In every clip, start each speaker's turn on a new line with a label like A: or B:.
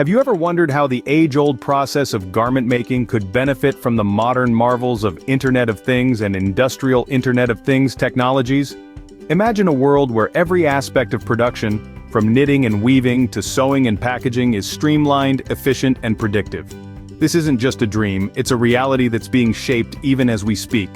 A: Have you ever wondered how the age-old process of garment making could benefit from the modern marvels of Internet of Things and Industrial Internet of Things technologies? Imagine a world where every aspect of production, from knitting and weaving to sewing and packaging, is streamlined, efficient, and predictive. This isn't just a dream, it's a reality that's being shaped even as we speak.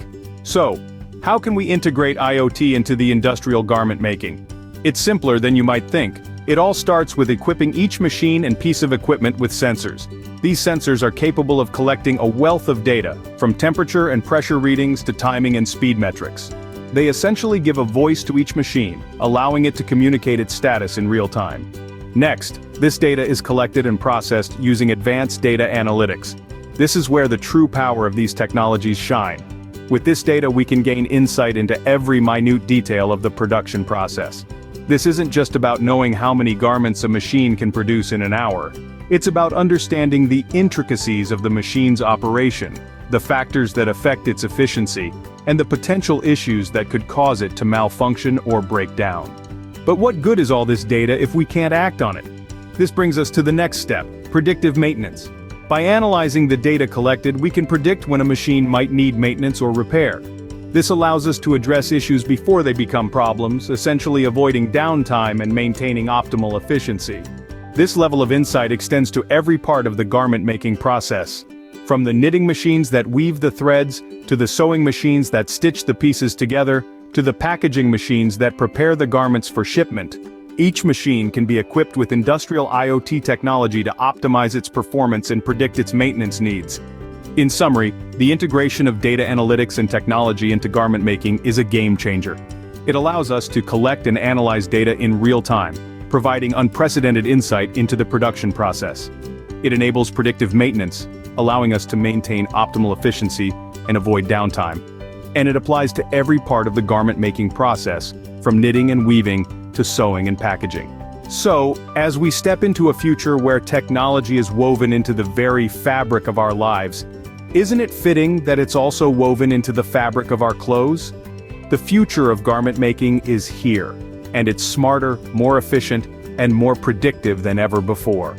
A: So, how can we integrate IoT into the industrial garment making? It's simpler than you might think. It all starts with equipping each machine and piece of equipment with sensors. These sensors are capable of collecting a wealth of data, from temperature and pressure readings to timing and speed metrics. They essentially give a voice to each machine, allowing it to communicate its status in real time. Next, this data is collected and processed using advanced data analytics. This is where the true power of these technologies shine. With this data, we can gain insight into every minute detail of the production process. This isn't just about knowing how many garments a machine can produce in an hour. It's about understanding the intricacies of the machine's operation, the factors that affect its efficiency, and the potential issues that could cause it to malfunction or break down. But what good is all this data if we can't act on it? This brings us to the next step: predictive maintenance. By analyzing the data collected, we can predict when a machine might need maintenance or repair. This allows us to address issues before they become problems, essentially avoiding downtime and maintaining optimal efficiency. This level of insight extends to every part of the garment-making process. From the knitting machines that weave the threads, to the sewing machines that stitch the pieces together, to the packaging machines that prepare the garments for shipment. Each machine can be equipped with industrial IoT technology to optimize its performance and predict its maintenance needs. In summary, the integration of data analytics and technology into garment making is a game changer. It allows us to collect and analyze data in real time, providing unprecedented insight into the production process. It enables predictive maintenance, allowing us to maintain optimal efficiency and avoid downtime. And it applies to every part of the garment making process, from knitting and weaving to sewing and packaging. So, as we step into a future where technology is woven into the very fabric of our lives, isn't it fitting that it's also woven into the fabric of our clothes? The future of garment making is here, and it's smarter, more efficient, and more predictive than ever before.